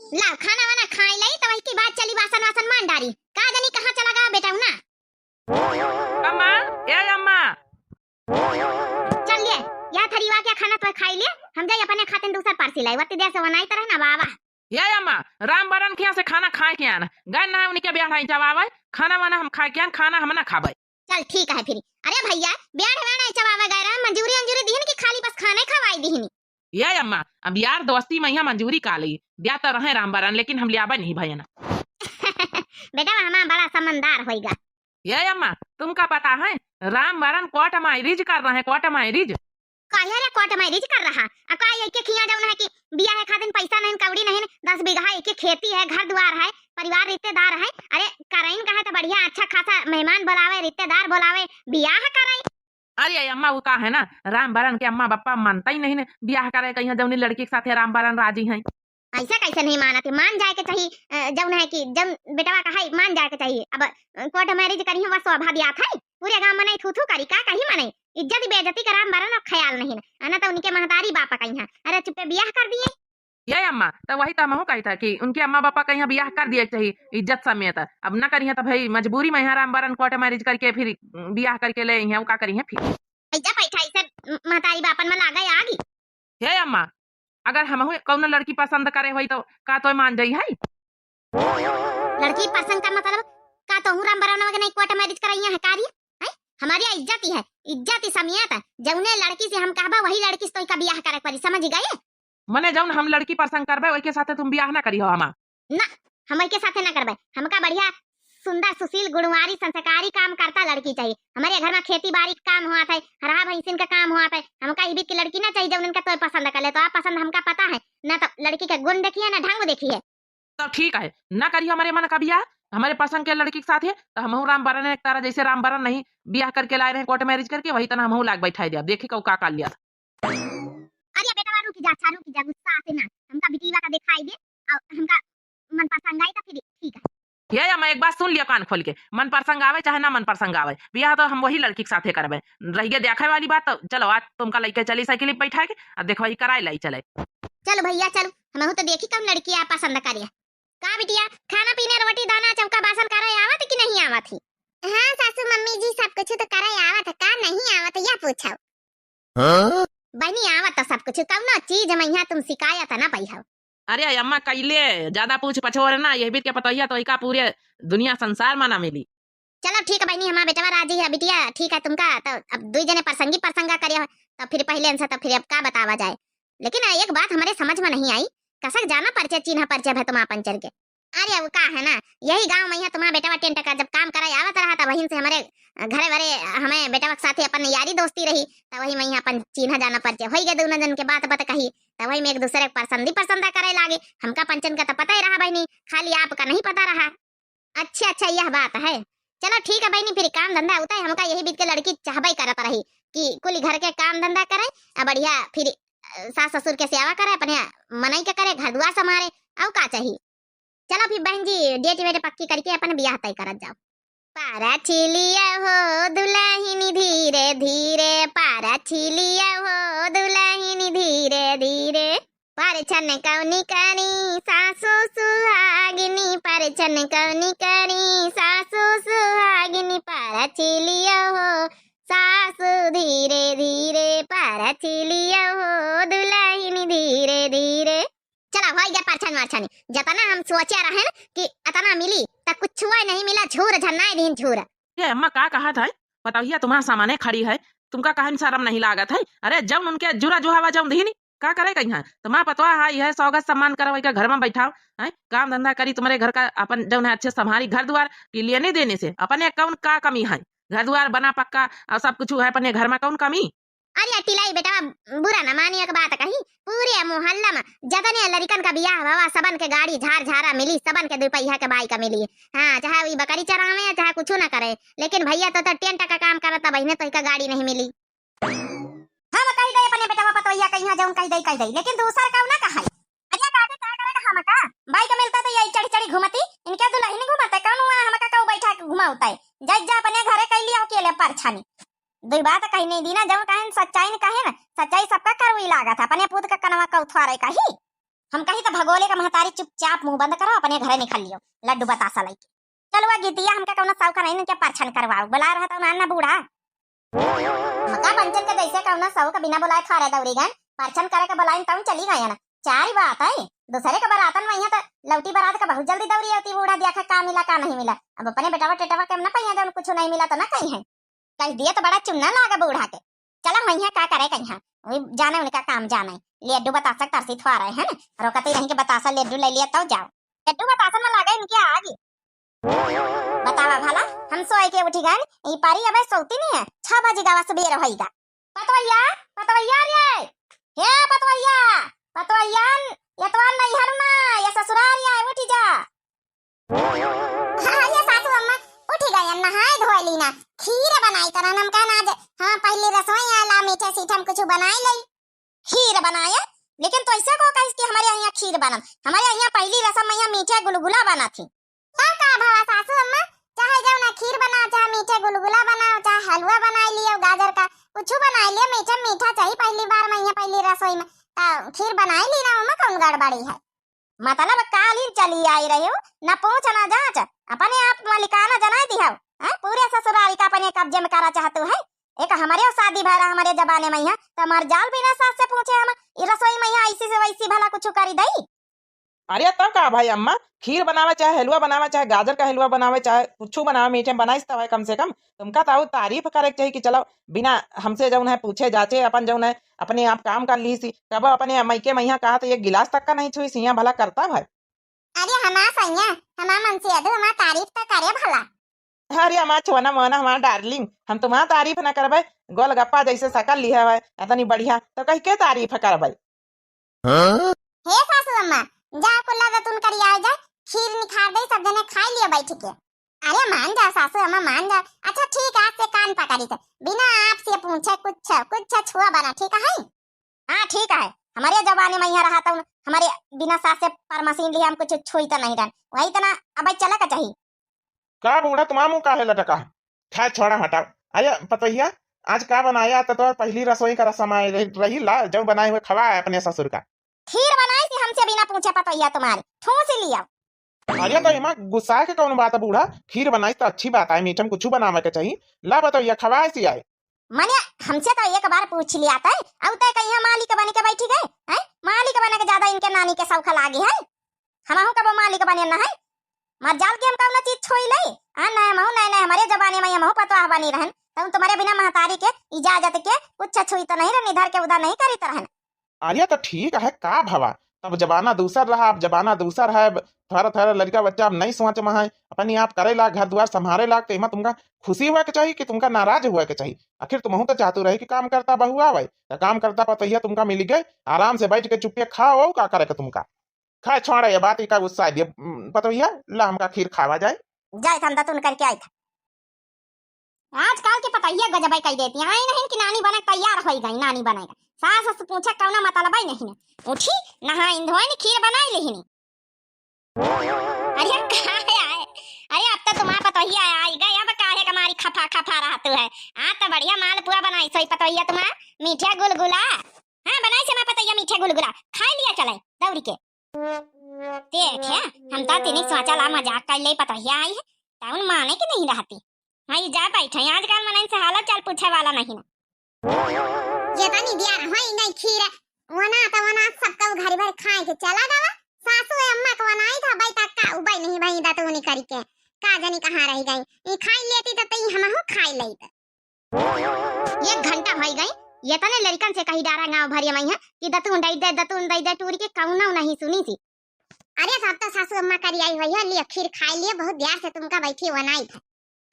ला खाना वाना खाए लाई तो वही के बाद चली बासन वासन मान डारी का जानी कहां चला गया बेटा हूं ना। अम्मा, ए अम्मा। चल ले या थरीवा क्या खाना तो खाई ले हम जाई अपने खाते दूसर पार्सी लाई वती दे से बनाई तरह ना बाबा। ये अम्मा राम बरन के यहाँ से खाना खाए के आना गन ना उनके ब्याह नहीं जवाब खाना वाना हम खाए के आन खाना हम ना खाबे। चल ठीक है फिर। अरे भैया ब्याह में नहीं चवावा गैरा मंजूरी अंजूरी दीहन की खाली बस खाना ही खवाई दीहनी। ये अम्मा अब यार दोस्ती में यहाँ मंजूरी का ली ब्याह तो रहे राम बरन लेकिन हम लियाबा नहीं भैया बेटा हमारा बड़ा समझदार होएगा। ये अम्मा तुमका पता है राम बरन कोर्ट मैरिज कर रहे हैं कोर्ट मैरिज। काहे रे कोर्ट मैरिज कर रहा अका एक खिया जाऊन है कि बिया है खातिन पैसा नहीं कौड़ी नहीं 10 बीघा एक खेती है घर द्वार है परिवार रिश्तेदार है। अरे कराइन कहा तो बढ़िया अच्छा खासा मेहमान बुलावे रिश्तेदार बुलावे बियाह कराई। अरे अम्मा वो का है ना राम बरन के अम्मा पापा मानता ही नहीं ब्याह करे कहीं जौनी लड़की के साथ राम बरन राजी है। ऐसा कैसे नहीं माना थे मान जाए के चाहिए जौन है कि जब बेटवा का है मान जाए के चाहिए। अब कोर्ट मैरिज करी बस शोभा दिया था पूरे गांव में थू थू करी का कहीं मनाई इज्जत बेइज्जती का राम बरन ख्याल नहीं ना तो उनके महतारी बापा कहीं अरे चुपे बियाह कर दिए। ये अम्मा तो वही तो हम कही था कि उनके अम्मा पापा कहीं ब्याह कर दिए चाहिए इज्जत समेत अब न करिए तो भाई मजबूरी में यहाँ राम बरन कोर्ट मैरिज करके फिर ब्याह करके ले वो का करिए फिर ऐसा पैठा ऐसे महतारी बापन में लागा आगी। हे अम्मा अगर हम कौन लड़की पसंद करे हुई तो का तो मान जाई है। लड़की पसंद का मतलब का तो राम बरन वगैरह नहीं कोर्ट मैरिज कराइया है कार्य है हमारी इज्जत ही है इज्जत ही समियत जौने लड़की से हम कहबा वही लड़की से तो का ब्याह करे पड़ी समझ गए। मने जौन हम लड़की पसंद करबे वही के साथे तुम ब्याह ना करी हो हमा ना हम के साथे ना करबे हमका बढ़िया सुंदर सुशील गुणवारी संस्कारी काम करता लड़की चाहिए। हमारे घर में खेती बाड़ी काम हुआ था हरा भैंसिन का काम हुआ था हमका इबित की लड़की ना चाहिए जब उनका तो पसंद कर ले तो आप पसंद हमका पता है ना तो लड़की का गुण देखिए ना ढंग देखिए। तो ठीक है ना करिए हमारे मन का ब्याह हमारे पसंद के लड़की के साथ है तो हम राम बरन एक तारा जैसे राम बरन नहीं ब्याह करके लाए रहे कोर्ट मैरिज करके वही तरह हम लाग बैठा दिया देखे का का लिया। अरे बेटा रुक जा गुस्सा आते ना हमका बिटीवा का दिखाई दे और हमका मन पसंद आई तो फिर ठीक है। ये मैं एक बात सुन लिया कान खोल के मन प्रसंग आवे चाहे ना मन प्रसंग आवे ब्याह तो हम वही लड़की के साथे करबे रहिए देखे वाली बात तो चलो आज तुमका लइके चली साइकिल पे बैठा के और देखो कराई लाई चले। चलो भैया चलो हम तो देखी कौन लड़की आप पसंद करिए का बिटिया खाना पीने रोटी दाना चौका बासन करे आवत कि नहीं आवत थी। हां सासू मम्मी जी सब कुछ तो करे आवत का नहीं आवत या पूछो। हां बनी आवत तो सब कुछ कौन चीज में यहां तुम शिकायत ना पई हो। अरे अम्मा कैले ज्यादा पूछ पछोरे ना ये भी क्या पता तो का पूरे दुनिया संसार में ना मिली। चलो ठीक है बहनी हमारा बेटा राजी है बिटिया ठीक है तुमका तो अब दो जने प्रसंगा करिए तो फिर पहले से तो फिर अब का बतावा जाए। लेकिन एक बात हमारे समझ में नहीं आई कसक जाना परिचय चिन्ह परिचय है तुम्हारा पंचर के। अरे वो का है ना यही गांव में तुम्हारा बेटा टेंट का जब काम करा आवत रहा था वहीं से हमारे घरे भरे हमें बेटा के साथ अपन यारी दोस्ती रही तो वही में अपन चिन्ह जाना परिचय हो गया दोनों जन के बात कही तो वही में एक दूसरे पसंदा करे लागे हमका पंचन का तो पता ही रहा बहनी खाली आपका नहीं पता रहा। अच्छा यह बात है चलो ठीक है बहनी फिर काम धंधा होता है हमका यही बीत के लड़की चाहबई करत रही कि कुल घर के काम धंधा करे बढ़िया फिर सास ससुर के सेवा करे अपने मनई के करे घर दुआर संभाले और का चाहिए। चलो फिर बहन जी डेट वेट पक्की करके अपन ब्याह तय करत जाओ। पारा छिलिया हो दुल्हनी धीरे धीरे पारा छिलिया हो दुल्हनी धीरे धीरे परछन कौनी करी सासू सुहागिनी परछन कौनी करी सासू सुहागिनी पारा छिलिया हो सासू धीरे धीरे पारा छिलिया हो दुल्हनी धीरे धीरे। चला हो गया परछन वरछन जतना हम सोचे रहे कि अतना मिली तब कुछ हुआ नहीं मिला झूर झन्नाए दिन झूर। ये अम्मा का कहा था बताइए तुम्हारा सामाने खड़ी है तुमका कहानी शर्म नहीं लागत है। अरे जब उनके जुरा जुहावा जब दही का करे कहीं है तुम्हारा पतवा है यह स्वागत सम्मान करो का घर में बैठाओ है काम धंधा करी तुम्हारे घर का अपन जो है अच्छे संभारी घर द्वार के लिए नहीं देने से अपने कौन का कमी है घर द्वार बना पक्का और सब कुछ है अपने घर में कौन कमी। अरे टिलाई बेटा बुरा न मानिए के बात कही पूरे मोहल्ला में जतने लड़कन का बियाह हुआ सबन के गाड़ी झार झारा मिली सबन के दुपहिया के बाई का मिली। हाँ चाहे वही बकरी चरावे चाहे कुछ ना करे लेकिन भैया तो टेंट का काम करता बहने तो का गाड़ी नहीं मिली। हम कही दे अपने बेटा पतोइया कहीं जाऊं कही दे लेकिन दूसरा का ना कहा अरे काके का करेगा हम का बाई का मिलता तो यही चढ़ी चढ़ी घुमती इनके दुल्हन घुमाता कौन हुआ हम का बैठा के घुमाता है जज जा अपने घरे कह लिया अकेले परछानी दो बात कही नहीं दी ना जब कहें सच्चाई ने कहे ना सच्चाई सबका करवी लागा था अपने पुत का कनवा का उथवारे कही हम कही तो भगोले का महतारी चुपचाप मुंह बंद करो, अपने घरे निकल लियो लड्डू बतासा लई के। चलो आ गीतिया हमका कौन सौखा नहीं क्या परछन करवाओ, बुला रहा था ना बूढ़ा मका पंचन के जैसे कौन सौ का बिना बुलाए खा रहे दौड़ी गए, परछन करे के बुलाइन तब चली गए ना। चार ही बात है, दूसरे के बरातन वही तो लौटी बारात का बहुत जल्दी दौड़ी होती। बूढ़ा देखा का मिला का नहीं मिला, अब अपने बेटावा टेटावा के ना पहिया जब कुछ नहीं मिला तो ना कहीं है कह दिया तो बड़ा चुनना लागा बूढ़ा के। चला वही का करे कहीं वही जाने उनका काम जाने। लड्डू बतासा तरसी थवा रहे हैं ना, रोकते रही के बतासा लड्डू ले लिया तो जाओ। लड्डू बतासा में लगा इनके आगे बतावा भला हम सोए के उठी गए ई पारी अब सोती नहीं है 6 बजे गावा सबेर होईगा। पतवैया पतवैया रे हे पतवैया पतवैया ये तो नहीं हरमा ये ससुराल या उठी जा। हां ये सासू अम्मा उठी गई नहाए धोई लीना खीर बनाई तरह हम का ना हां पहले रसोई आला मीठे सीठम कुछ बनाई लई खीर बनाया। लेकिन तो ऐसा को कहिस कि हमारे यहाँ खीर बना, हमारे यहाँ पहली रसम यहाँ मीठे गुलगुला बना थी। का भावा सासू अम्मा चाहे जाओ ना खीर बनाओ चाहे मीठे गुलगुला बनाओ चाहे हलवा बना लियो गाजर का कुछ बना लियो मीठा मीठा चाहिए पहली बार मैं यहाँ पहली रसोई में खीर बनाई ली ना मम्मा कौन गड़बड़ी है। मतलब काल ही चली आई रही हो ना पूछ ना जांच अपने आप मालिकाना जना दिया पूरे ससुराल का अपने कब्जे में करा चाहतू है। एक हमारे शादी भरा हमारे जमाने में यहाँ तो हमारे जाल बिना सास से पूछे हम रसोई में यहाँ ऐसी से वैसी भला कुछ करी दई। अरे तब का भाई अम्मा खीर बनावे चाहे हलवा बनावे चाहे गाजर का हलवा बनावे चाहे कुछ बनावे मीठे में बनाई है कम से कम तुमका तो तारीफ करे चाहिए कि चलो बिना हमसे जौन है पूछे जाचे अपन जौन है अपने आप काम कर ली सी कब अपने मैके मैया कहा तो एक गिलास तक का नहीं छुई सिया भला करता भाई। अरे हमा सैया हमा मन से अदु हमा तारीफ तो करे भला। अरे हमारा छोना मोना हमारा डार्लिंग हम तुम्हारा तारीफ न करबे गोलगप्पा जैसे सकल लिया है इतनी बढ़िया तो कहीं के तारीफ करबे। हे सासू अम्मा जा कुल्ला दतुन करी आ जा खीर निखार दे सब जने खा लियो बैठ के। अरे मान जा सासू अम्मा मान जा। अच्छा ठीक है से कान पकड़ी थे बिना आपसे पूछे कुछ छुआ बना ठीक है। हां ठीक है हमारे जमाने में यहाँ रहा था हमारे बिना सास से परमसीन लिए हम कुछ छुई तो नहीं रन वही तना अब चला का चाहिए का बूढ़ा तुम्हारा मुंह काहे लटका खैर छोड़ा हटाओ। अरे पतैया आज का बनाया तो पहली रसोई का रसम रही ला जो बनाए हुए खवा है अपने ससुर का खीर बनाई थी हमसे बिना पूछे पतैया तुम्हारी ठूस लिया। अरे तो इमा गुस्सा के कौन बात है बूढ़ा खीर बनाई तो अच्छी बात है मीठम कुछ बनावे के चाहिए ला बताइए खवाए सी आए माने हमसे तो एक बार पूछ लिया था अब तो कहीं मालिक बन के बैठी गए हैं मालिक बने के ज्यादा इनके नानी के सौखा लागी है हम कब मालिक बने ना है मत जाल के हम कौन चीज छोई ले नहीं हमारे जमाने में हम पता बनी रहन तुम तुम्हारे बिना महतारी के इजाजत के कुछ छुई तो नहीं रह इधर के उधर नहीं करी तरह। अरे तो ठीक है का भवा तब जमाना दूसर रहा अब जमाना दूसर है थोड़ा थोड़ा लड़का बच्चा अब नहीं सोच में है अपने आप करे ला घर द्वार संभाले ला तो इमा तुमका खुशी हुआ के चाहिए कि तुमका नाराज हुआ के चाहिए। आखिर तुम तो चाहते रहे कि काम करता बहु आवे तो काम करता पतैया तुमका मिल गए आराम से बैठ के चुप्पे खाओ का करे तुमका खा छोड़ा ये बात का गुस्सा दिए पतैया ला हमका खीर खावा जाए जाए था तुम करके आई था आजकल के पतैया गजब कह देती है नहीं कि नानी बने तैयार हो गई नानी बनेगा सास से पूछा कौना मतलब है नहीं उठी नहा इंधोई खीर बनाई लेहिनी। अरे काहे आए अरे अब तो तुम्हारा पतोहिया आई गई अब काहे कमारी खफा खफा रहा तू है आज तो बढ़िया मालपुआ बनाई सोई पतोहिया तुम्हारा मीठा गुलगुला हां बनाई से मैं पतोहिया मीठा गुलगुला खा लिया चले दौड़ी के देख है हम तो तिनी सोचा ला मजाक कर ले पतोहिया आई है टाउन माने के नहीं रहती हां ये जा बैठे आजकल मनन से हालत चाल पूछे वाला नहीं ये तनी दिया होई नहीं खीर वना सबका घर भर खाए के चला गवा सासू अम्मा को बनाई था भाई तक का उबाई नहीं भाई दा तो नहीं करी के का जानी कहां रह गई ये खाई लेती तो तई हम हो खाई लेत 1 घंटा हो गई ये तने लड़कन से कही डारा गांव भरिया में है कि दतुन दई दे टूर के कौना नहीं सुनी थी। अरे सब तो सासू अम्मा करी आई हुई है ले खीर खाई लिए बहुत देर से तुमका बैठी बनाई था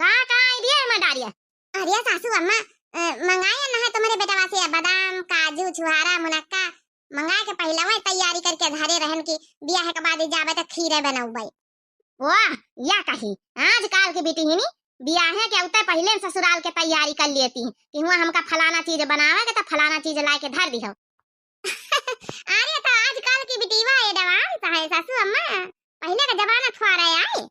का आईडिया है मडारिया। अरे सासू अम्मा मंगाया ना है तुम्हारे बेटा वासे बादाम काजू छुहारा मुनक्का मंगा के पहला वही तैयारी करके धरे रहन की बियाह के बाद जावे त खीरे बनाऊ भाई वाह या कही आज काल की बेटी हिनी बियाह के उते पहले ससुराल के तैयारी कर लेती कि हुआ हमका फलाना चीज बनावे के त फलाना चीज ला के धर दिहो। अरे तो आज काल की बेटी वा एडवांस है सासू अम्मा पहले का जमाना थोड़ा रहा है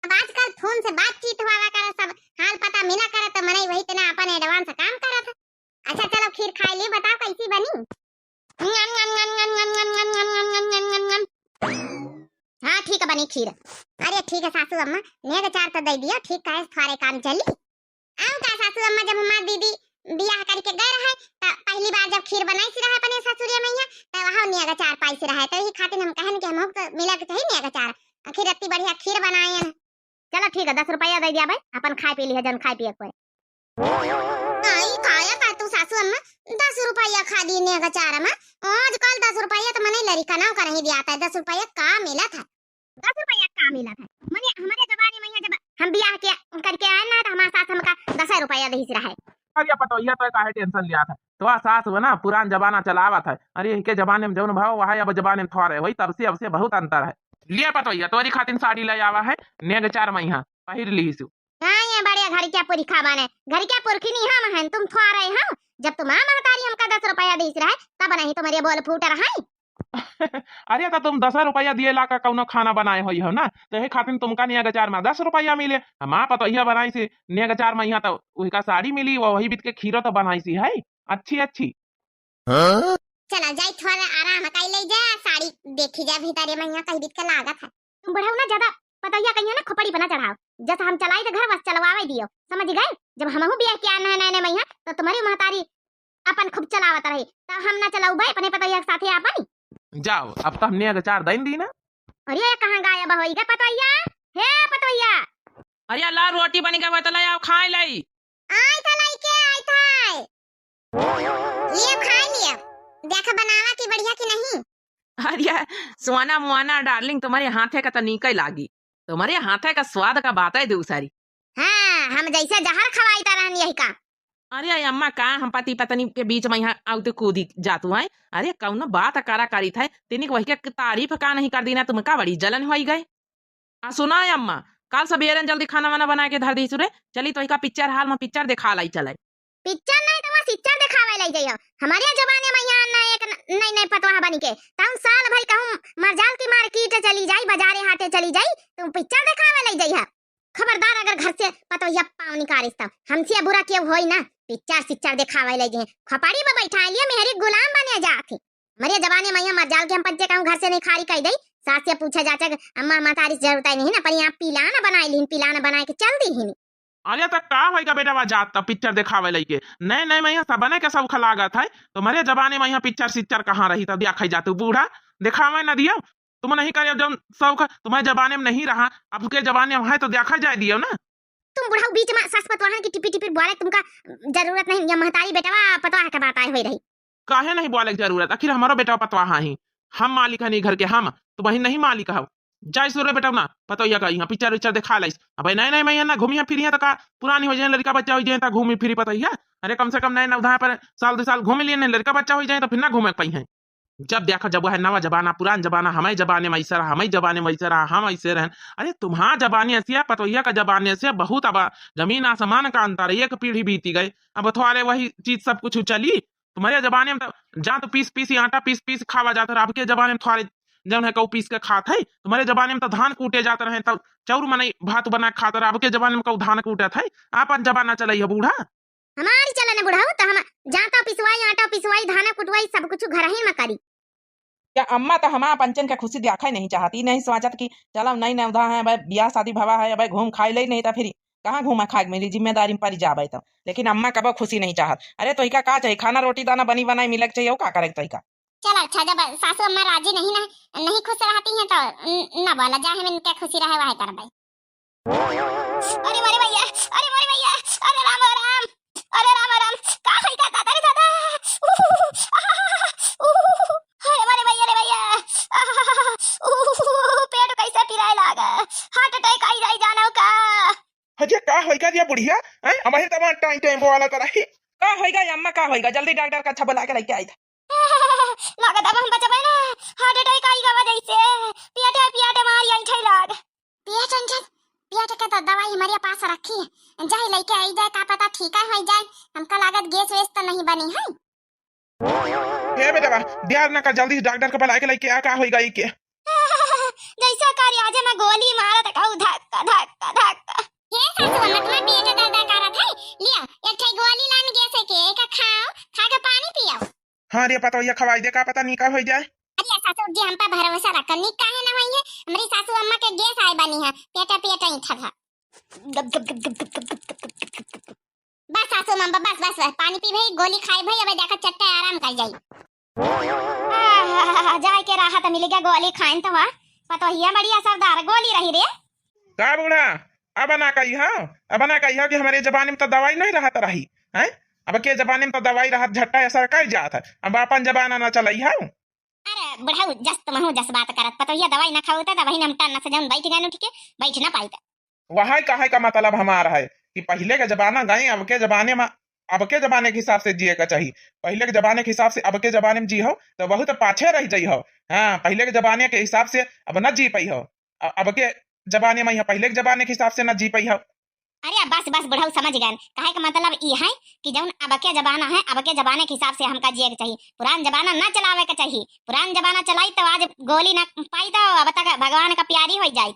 अब आजकल फोन से बातचीत हुआ करे सब हाल पता मिला करे तो मने वही तना अपन एडवांस काम करा था। अच्छा चलो खीर खाई ली बताओ कैसी बनी। हाँ ठीक है बनी खीर। अरे ठीक है सासू अम्मा, नेग चार तो दे दियो, ठीक है थारे काम चली। आऊ का सासू अम्मा, जब हमार दीदी बियाह करके गए रहे त पहली बार जब खीर बनाई सी रहे अपने ससुरिया मैया त वहां नेग चार पाई से रहे, तो ही खातिर हम कहन कि हम तो मिला के चाहिए नेग चार, आखिर इतनी बढ़िया खीर बनाए हैं। चलो ठीक है 10 रुपया दे दिया भाई, अपन खाए पी लिया जन खाए पिए कोई। आई खाया का तू सासू अम्मा, 10 रुपया खा दी नेग चार में। आजकल 10 रुपया तो मने लड़का ना कर ही दिया था, 10 रुपया का मिला था, 10 रुपया का मिला था मने हमारे जमाने में जब हम बियाह के करके आए ना तो हमारे साथ हमका 10 रुपया दे रहा है। अरे पता ये तो काहे टेंशन लिया था, तो सास हो ना पुरान जमाना चलावा था। अरे इनके जमाने में जौन भाव वहां अब जमाने में थोड़े वही, तब से अब से बहुत अंतर है। लिया पता ये तोरी खातिर साड़ी ले आवा है, नेग चार महीना पहिर ली सु। हां ये बढ़िया घर क्या पूरी खाबाने, घर क्या पुरखी नहीं हम हैं, तुम थोड़ा रहे हो। जब तुम महतारी हमका 10 रुपया दे रहा है तब नहीं तुम्हारे बोल फूट रहा है। अरे तो तुम 10 रुपया दिए ला का कौनो खाना बनाए हो हो ना, तो ये खातिर तुमका नेग चार में 10 रुपया मिले। माँ पता यह बनाई सी नेग चार महीना तो उसका साड़ी मिली, वो वही बीत के खीरो तो बनाई सी है अच्छी अच्छी। चला जाई थोड़ा आराम कर ले जा, साड़ी देखी जा भीतर महीना कहीं बीत के लागत है। तुम बढ़ाओ ना ज्यादा पतैया कहियो ना खोपड़ी बना चढ़ाओ, जैसा हम चलाई तो घर बस चलवावे दियो, समझ गए। जब हमहु बियाह किया नए महीना तो तुम्हारी महतारी अपन खूब चलावत रही, तो हम ना चलाऊ भाई अपने पतैया के साथे अपन। जाओ अब तो हमने नेग चार दिन दी ना। अरे कहां गायब होई गे पतैया, हे पतैया। अरे ला रोटी बनी के बतला आओ खाए लाई। आई था लाई के आई था, ये खा लिया, देखा बनावा की बढ़िया की नहीं। अरे सुहाना मुआना डार्लिंग, तुम्हारे हाथे का तो नीक लागी, तुम्हारे हाथे का स्वाद का बात है दूसरी। हाँ हम जैसे जहर खवाईता रहनी यही का। अरे अम्मा का हम पति पत्नी के बीच में यहाँ आउते कूदी जातू है। अरे कौन बात करा करी था तेनिक वही के तारीफ का नहीं कर दी ना, तुम का बड़ी जलन हो गई। सुना है अम्मा, कल सवेरे जल्दी खाना वाना बना के धर दी सुरे, चली तो का पिक्चर हाल में पिक्चर दिखा लाई चले। पिक्चर नहीं तो पिक्चर दिखावे लाई जाइयो, हमारे जमाने में यहाँ ना एक नई पतवाह बनी के ताऊ साल भर कहूं मरजाल की मार्केट चली जाई, बाजारे हाटे चली जाई, तुम पिक्चर दिखावे लाई जाइयो। खबरदार अगर घर से पतोया पाव निकालिस तो हमसे बुरा क्यों होई ना, पिक्चर दिखावे ले जे खपाड़ी में बैठा लिया मेहरी गुलाम बने जाके। हमारे जमाने में मरजाल के हम पंचे कहूं घर से नहीं खारी कह दई, सास से पूछा जाता अम्मा मातारी जरूरत नहीं ना, पर यहाँ पिलाना बनाए के चल दी ही। अरे तो का होगा बेटा वा जात तो पिक्चर दिखावे लगे नए में यहाँ सब बने के सब खलागत है। तुम्हारे जमाने में यहाँ पिक्चर कहाँ रही तब देखा जाते बूढ़ा दिखावे न दियो, तुम नहीं करे जब सब तुम्हारे जमाने में नहीं रहा, अब के जमाने में है तो देखा जाए दियो ना। तुम बुढ़ाऊ बीच में सास पतवाहन की टिपी बोले, तुमका जरूरत नहीं, या महतारी बेटवा पतवाह के बात आई हुई रही। काहे नहीं बोले की जरूरत, आखिर हमारो बेटा पतवाहा ही, हम मालिक है नहीं घर के, हम तो वही नहीं मालिक हो। जाए सुरे बेटा ना पतोया का यहाँ पिक्चर दिखा लाइस। अब नए में ना घूमिया फिरिया तो का पुरानी हो जाए, लड़का बच्चा हो जाए तो घूमी फिरी पतोया। अरे कम से कम नए उधार पर साल 2 साल घूम लिए, लड़का बच्चा हो जाए तो फिर ना घूमे पाई है। जब देखा जब वो है नवा जमाना पुरान जमाना, हमारे जमाने में ऐसा रहा, हमारे जमाने में ऐसा रहा, हम ऐसे रहे। अरे तुम्हारा जबानी ऐसी है, पतोया का जबानी ऐसे बहुत, अब जमीन आसमान का अंतर है, एक पीढ़ी बीती गई, अब थोड़े वही चीज सब कुछ चली। तुम्हारे जमाने में तो जा तो पीस आटा पीस खावा जाता रहा, आपके जमाने में थोड़े जब है कौ पीस के खात है। तुम्हारे जमाने में तो धान कूटे जाते रहे तब चौर मनाई भात बना के खाता रहा, आपके जमाने में कौ धान कूटे थे। आप जमाना चलाई है बूढ़ा, हमारी चलन बुढ़ाऊ तो हम जाता पिसवाई आटा पिसवाई धाना कुटवाई सब कुछ घर ही में करी। क्या अम्मा तो हमारा पंचन का खुशी देखा ही नहीं चाहती, नहीं सोचत कि चलो नई नवधा है भाई, ब्याह शादी भवा है भाई, घूम खाई ले, नहीं तो फिर कहाँ घूमा खाए मेरी जिम्मेदारी में पड़ जाए तो। लेकिन अम्मा कब खुशी नहीं चाहत। अरे तो का चाहिए, खाना रोटी दाना बनी बनाई मिलक चाहिए, का करे तो चल अच्छा, जब सासू अम्मा राजी नहीं खुश रहती हैं तो ना बोला जाए, हम इनके खुशी रहे वही कर भाई। अरे मोरे भैया, अरे मोरे भैया, अरे राम राम, अरे राम राम, का है का दादा रे दादा, अरे मोरे भैया रे भैया, पेट कैसे पिराए लागा, हार्ट अटैक आई जाई जानो का। हजे का होइगा दिया बुढ़िया, हैं हमारे तमा टाइम वाला कराही का होइगा अम्मा, का होइगा जल्दी डॉक्टर का अच्छा बुला के लेके आई था। लागत अब हम बचबै ना, हार्ट अटैक आई गवा जैसे, पियाटे मारी आई थे लाग। पियाटे के तो दवाई हमारे पास रखी है, जाए लेके आई जाए, का पता ठीक है हो जाए, हमका लागत गैस वेस तो नहीं बनी है। हे बेटा ध्यान ना कर, जल्दी डॉक्टर के बुला के लेके आ, का होइगा ई के। जैसा कार्य आज मैं गोली मारत कहू धक्का धक्का धक्का। हे सासू अम्मा तुम्हारे पेट दर्द करत है, लिया एक ठे गोली लान गैस के, एक खाओ, खा के पानी पियो। हाँ हमारी पतोहिया खवाई दे, का पता नहीं का हो जाए। अरे सासू जी हम पर भरोसा रख नी काहे ना होई है। हमारी सासू अम्मा के गैस आए बनी है, पेटा पेटा ही था। गप गप गप गप गप गप गप गप। बस सासू अम्मा बस बस बस, पानी पी भाई, गोली खाए भाई, अबे देखा चट्टा आराम कर जाई। जाए के राहत मिल गया, गोली खाइन तो वहां पतोहिया बढ़िया सरदार गोली रही रे। का बूढ़ा अब ना कही हो, अब ना कही हो कि हमारे जमाने में तो दवाई नहीं रहत रही है। अब के जमाने में तो दवाई रहत झट्टा असर कर जात है, अब अपन जमाना ना चलई हो। अरे बुढ़ाऊ जस तुम हो जस बात करत, पतोहिया दवाई ना खाओ त वही नमटा न से जम बैठ गए ठीक है, बैठ ना पाई। वहां कहे का मतलब हमारा है कि पहले के जमाना गए, अब के जमाने में अब के जमाने के हिसाब से जिए का चाहिए। पहले के जमाने के हिसाब से अब के जमाने में जी हो तो बहुत पाछे रह जाइ हो। हाँ, पहले के जमाने के हिसाब से अब न जी पाई हो, अब के जमाने में पहले के जमाने के हिसाब से न जी पाई हो। अरे बस बस बुढ़ाऊ समझ गए, कहे का मतलब ये है कि जब अब के जमाना है, अब के जमाने के हिसाब से हमका जिए के चाहिए, पुरान जमाना ना चलावे के चाहिए। पुरान जमाना चलाई तो आज गोली ना पाई तो अब तक भगवान का प्यारी हो जाए।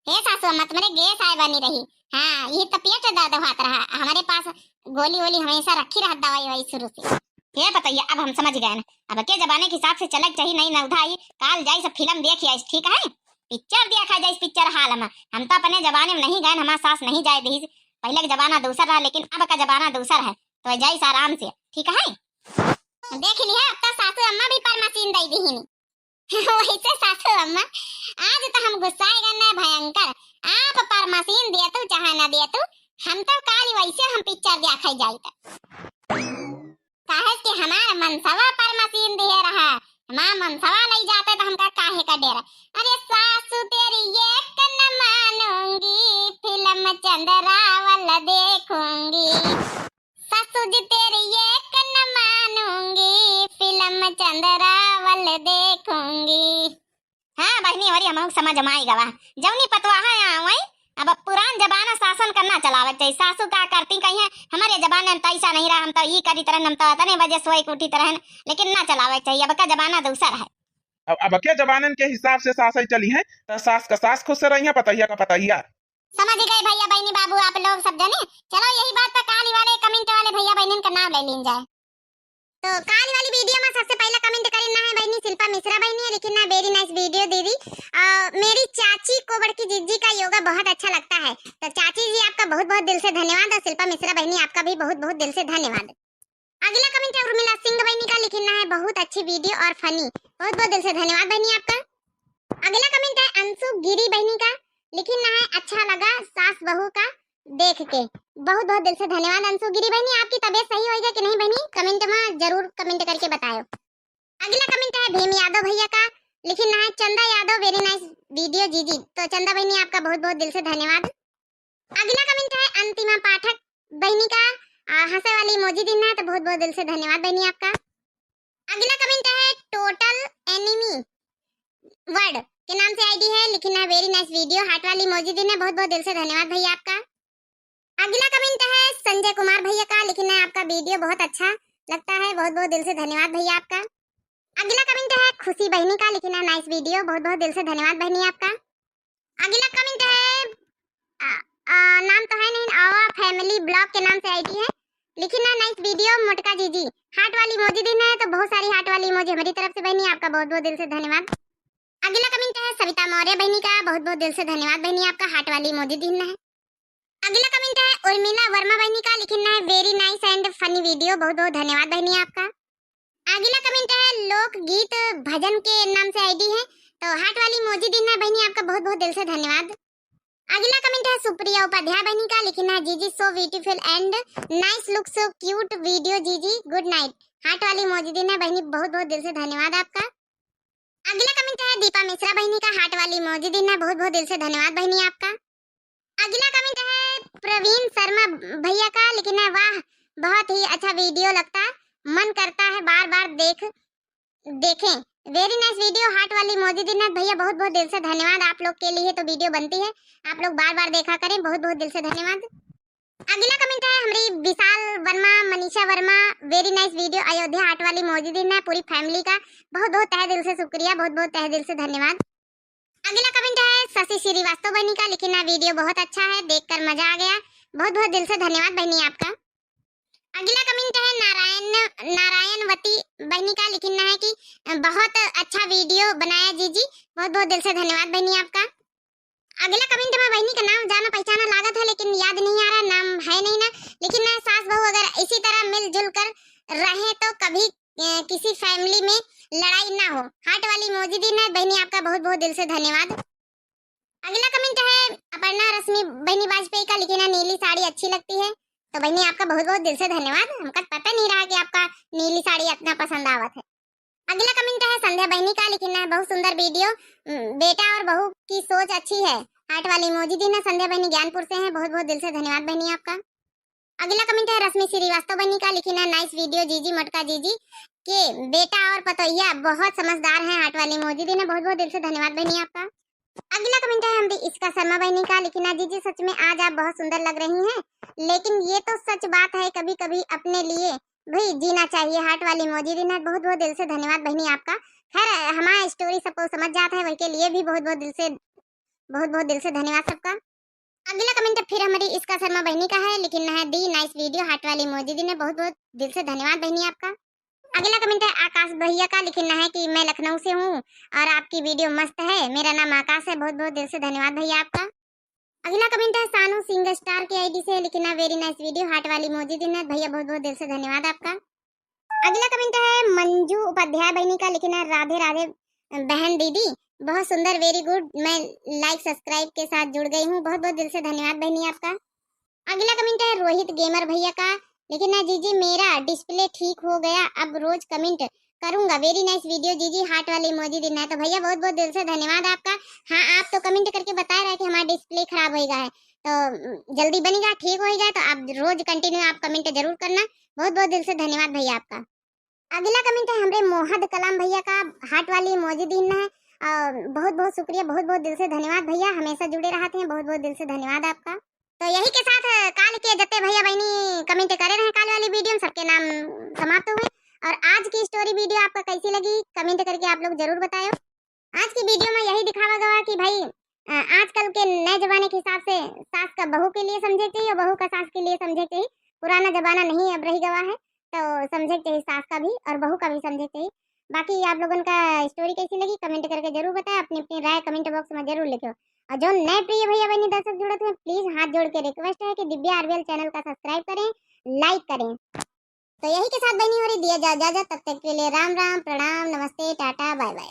हे सासू अम्मा तुम्हारे गैस आए बनी रही। हाँ ये तो पेट दर्द होता रहा, हमारे पास गोली वोली हमेशा रखी रहा दवाई वही शुरू से। ये बताइए अब हम समझ गए ना, अब के जमाने के हिसाब से चलक चाहिए, नहीं ना उठाई काल जाई सब फिल्म देखिए ठीक है, पिक्चर देखा जाए पिक्चर हाल में। हम तो अपने जमाने में नहीं गए, हमारा सास नहीं जाए दी। पहले का जमाना दूसरा रहा, लेकिन अब का जमाना दूसरा है, तो जाइस आराम से ठीक है। देख लिया अब तो सासू अम्मा भी पर मशीन दे दी ही। वैसे सासू अम्मा आज तो हम गुस्साए गए भयंकर, आप पर मशीन दिया तू चाहे ना दिया तू, हम तो काली वैसे हम पिक्चर देखा जाए काहे कि हमारा मनसवा पर मशीन दिए रहा, हमारा मनसवा नहीं जाते तो हमका काहे का डेरा। अरे सासू तेरी ये न मानूंगी, फिल्म चंद्रावल देखूंगी। सासू जी तेरी ये न मानूंगी, फिल्म चंद्रावल देखूंगी। हाँ बहनी हमारी हम समझ में आई गवा, जवनी पतवा है वही अब पुरान जमाना शासन करना चलावे चाहिए। सासू का करती कहीं है, हमारे जमाने में तैसा नहीं रहा, हम तो ये करी तरह हम तो तने बजे सोई उठी तरह, लेकिन ना चलावे चाहिए। अब का जमाना दूसरा है। अब के जमाने के हिसाब से सास चली है तो सास का सास खुश से रही है, पतैया का पतैया। समझ गए भैया बहनी बाबू आप लोग सब जने। चलो यही बात पर काली वाले कमेंट वाले भैया बहन का नाम ले लीन जाए। तो काली वाली वीडियो में सबसे पहले कमेंट करना है बहनी शिल्पा मिश्रा बहनी है, लेकिन ना वेरी नाइस वीडियो दीदी। मेरी चाची को बड़की जिज्जी का योगा बहुत अच्छा लगता है, तो चाची जी आपका बहुत बहुत दिल से धन्यवाद, और शिल्पा मिश्रा बहनी आपका भी बहुत बहुत दिल से धन्यवाद। अगला कमेंट है उर्मिला सिंह बहनी का, लिखना है बहुत अच्छी वीडियो और फनी, बहुत बहुत दिल से धन्यवाद बहनी आपका। अगला कमेंट है अंशु गिरी बहनी का, लिखना है अच्छा लगा सास बहू का देख के, बहुत बहुत दिल से धन्यवाद अंशु गिरी बहनी। आपकी तबीयत सही होएगा कि नहीं बहनी कमेंट में जरूर कमेंट करके बताओ। अगला कमेंट है भीम यादव भैया का, लिखना है चंदा यादव वेरी नाइस वीडियो जीजी, तो चंदा बहनी आपका बहुत बहुत दिल से धन्यवाद। अगला कमेंट है अंतिमा पाठक बहनी का, हंसे वाली इमोजी देना है, तो बहुत बहुत दिल से धन्यवाद बहनी आपका। अगला कमेंट है टोटल एनिमी वर्ड के नाम से आईडी है, लिखना है वेरी नाइस वीडियो, हार्ट वाली इमोजी देना है, बहुत बहुत दिल से धन्यवाद भैया आपका। अगला कमेंट है संजय कुमार भैया का, लिखना है आपका वीडियो बहुत अच्छा लगता है, बहुत बहुत दिल से धन्यवाद भैया आपका। अगला कमेंट है खुशी बहनी का, लिखना है नाइस वीडियो, बहुत बहुत दिल से धन्यवाद बहनी आपका। अगला कमेंट है नाम तो है नहीं, आवा फैमिली ब्लॉग के नाम से आईडी है, लिखना नाइस वीडियो मोटका जीजी, हार्ट वाली इमोजी देना है, तो बहुत सारी हार्ट वाली इमोजी हमारी तरफ से बहनी आपका बहुत बहुत दिल से धन्यवाद। अगला कमेंट है सविता मौर्य बहनी का, बहुत बहुत दिल से धन्यवाद बहनी आपका, हार्ट वाली इमोजी देना है। अगला कमेंट है उर्मिला वर्मा बहनी का, लिखना है very nice and funny video, बहुत बहुत धन्यवाद बहनी आपका। अगला कमेंट है लोक गीत भजन के नाम से आईडी है, तो हार्ट वाली इमोजी देना है बहनी आपका, बहुत बहुत दिल से धन्यवाद। अगला कमेंट है सुप्रिया उपाध्याय बहनी का, लिखना है जीजी so beautiful and nice look so cute video जीजी गुड नाइट, हार्ट वाली इमोजी देना है बहनी, बहुत बहुत दिल से धन्यवाद आपका। अगला कमेंट है दीपा मिश्रा बहनी का, हार्ट वाली इमोजी देना है, बहुत बहुत दिल से धन्यवाद बहनी आपका। अगला कमेंट है प्रवीण शर्मा भैया का, लिखना है वाह बहुत ही अच्छा वीडियो लगता है, मन करता है बार बार देखें, वेरी नाइस वीडियो, हार्ट वाली इमोजी देना भैया, बहुत बहुत दिल से धन्यवाद। आप लोग के लिए तो वीडियो बनती है, आप लोग बार बार देखा करें, बहुत बहुत दिल से धन्यवाद। अगला कमेंट है हमारी Vishal Varma Manisha Varma, very nice video Ayodhya, heart वाली इमोजी देना है पूरी फैमिली का, बहुत बहुत तहे दिल से शुक्रिया, बहुत बहुत तहे दिल से धन्यवाद। अगला कमेंट है शशि श्रीवास्तव बहनी का, लिखना वीडियो बहुत अच्छा है, देखकर मजा आ गया, बहुत बहुत दिल से धन्यवाद बहनी आपका। अगला कमेंट है नारायणवती बहनी का, लिखना है कि बहुत अच्छा वीडियो बनाया जीजी, बहुत बहुत दिल से धन्यवाद बहनी आपका। अगला कमेंट में बहनी का नाम जाना पहचाना लागत है, लेकिन याद नहीं आ रहा, नाम है नहीं ना। लेकिन ना सास बहू अगर इसी तरह मिलजुल कर रहे तो कभी किसी फैमिली में लड़ाई ना हो। हार्ट वाली इमोजी दी है बहनी आपका, बहुत बहुत दिल से धन्यवाद। अगला कमेंट है अपर्णा रश्मि बहनी वाजपेयी का, लिखना नीली साड़ी अच्छी लगती है, तो बहनी आपका बहुत बहुत दिल से धन्यवाद। हमको पता नहीं रहा कि आपका नीली साड़ी इतना पसंद आवत है। अगला कमेंट है संध्या बहनी का, लिखना है बहुत सुंदर वीडियो, बेटा और बहू की सोच अच्छी है, हार्ट वाली इमोजी दी ना। संध्या बहनी ज्ञानपुर से हैं, बहुत बहुत दिल से धन्यवाद बहनी आपका। अगला कमेंट है रश्मि श्रीवास्तव बहनी का, लिखना नाइस वीडियो जीजी, मटका जीजी के बेटा और पतोहिया बहुत समझदार हैं, हार्ट वाली इमोजी दी ना, बहुत बहुत दिल से धन्यवाद बहनी आपका। अगला कमेंट है हम इसका शर्मा बहनी का, लिखना जीजी सच में आज आप बहुत सुंदर लग रही हैं, लेकिन ये तो सच बात है कभी कभी अपने लिए भाई जीना चाहिए, हार्ट वाली इमोजी देना, बहुत बहुत दिल से धन्यवाद बहनी आपका। खैर हमारा स्टोरी सबको समझ जाता है, वही के लिए भी बहुत बहुत दिल से धन्यवाद सबका। अगला कमेंट फिर हमारी इसका शर्मा बहनी का है, लिखना है दी नाइस वीडियो, हार्ट वाली इमोजी देना, बहुत बहुत दिल से धन्यवाद बहनी आपका। अगला कमेंट है आकाश भैया का, लिखना है कि मैं लखनऊ से हूँ और आपकी वीडियो मस्त है, मेरा नाम आकाश है, बहुत बहुत दिल से धन्यवाद भैया आपका। अगला कमेंट है सानू सिंगर स्टार के आईडी से, लिखना वेरी नाइस वीडियो, हार्ट वाली इमोजी देना भैया, बहुत बहुत दिल से धन्यवाद आपका। अगला कमेंट है मंजू उपाध्याय बहनी का, लिखना राधे राधे बहन दीदी, बहुत सुंदर वेरी गुड, मैं लाइक सब्सक्राइब के साथ जुड़ गई हूँ, बहुत बहुत दिल से धन्यवाद बहनी आपका। अगला कमेंट है रोहित गेमर भैया का, लेकिन ना जीजी मेरा डिस्प्ले ठीक हो गया, अब रोज कमेंट करूंगा, वेरी नाइस वीडियो जीजी, हार्ट वाली इमोजी देना है, तो भैया बहुत बहुत दिल से धन्यवाद आपका। हाँ आप तो कमेंट करके बता रहे हैं कि हमारा डिस्प्ले खराब हो गया है, तो जल्दी बनेगा, ठीक हो जाए, तो आप रोज कंटिन्यू आप कमेंट जरूर करना, बहुत बहुत दिल से धन्यवाद भैया आपका। अगला कमेंट है हमारे मोहद कलाम भैया का, हार्ट वाली इमोजी देना है, बहुत बहुत शुक्रिया, बहुत बहुत दिल से धन्यवाद भैया, हमेशा जुड़े रहते हैं, बहुत बहुत दिल से धन्यवाद आपका। तो यही के साथ काल के जते भैया बहनी कमेंट करे रहे काल वाली वीडियो, सबके नाम समाप्त हुए। और आज की स्टोरी वीडियो आपका कैसी लगी कमेंट करके आप लोग जरूर बताओ। आज की वीडियो में यही दिखावा गया कि भाई आजकल के नए जमाने के हिसाब से सास का बहू के लिए समझे चाहिए और बहू का सास के लिए समझे चाहिए, पुराना जमाना नहीं अब रही गवा है, तो समझे चाहिए सास का भी और बहू का भी समझे चाहिए। बाकी आप लोगों का स्टोरी कैसी लगी कमेंट करके जरूर बताएं, अपनी अपनी राय कमेंट बॉक्स में जरूर लिखो। और जो नए प्रिय भैया बहनी दर्शक जुड़े थे प्लीज हाथ जोड़ के रिक्वेस्ट है कि दिव्या आरवीएल चैनल का सब्सक्राइब करें, लाइक करें। तो यही के साथ बहनी हो रही दिया जा तब तक के लिए राम राम, प्रणाम, नमस्ते, टाटा, बाय बाय।